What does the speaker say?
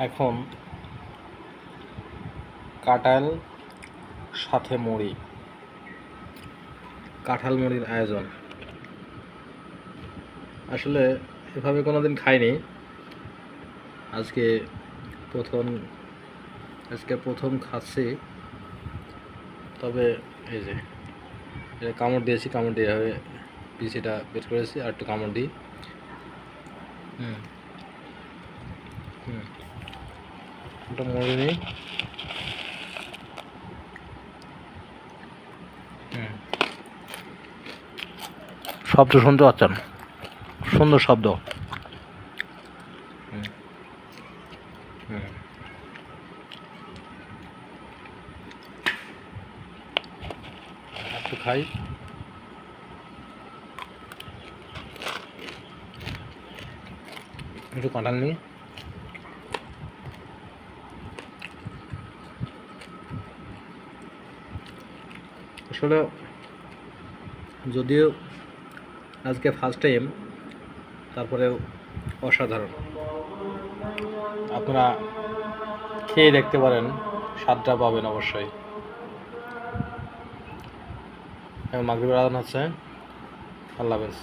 এখন কাঁঠাল সাথে মুড়ি, কাঁঠাল মুড়ির আয়োজন। আসলে এভাবে কোনোদিন খাইনি, আজকে প্রথম খাচ্ছি। তবে এই যে এটা কামড় দিয়েছি, কামড় দিয়ে এভাবে পিসিটা বের করেছি, আর একটু কামড় দিই। ওটা মুড়ি নিই। শব্দ শুনতে পাচ্ছেন, সুন্দর শব্দ। একটু খাই। একটু কাঁঠাল নিই। আসলে যদিও আজকে ফার্স্ট টাইম, তারপরেও অসাধারণ। আপনারা খেয়ে দেখতে পারেন, স্বাদটা পাবেন অবশ্যই। মাগরিবের আজান হচ্ছে। আল্লাহ হাফেজ।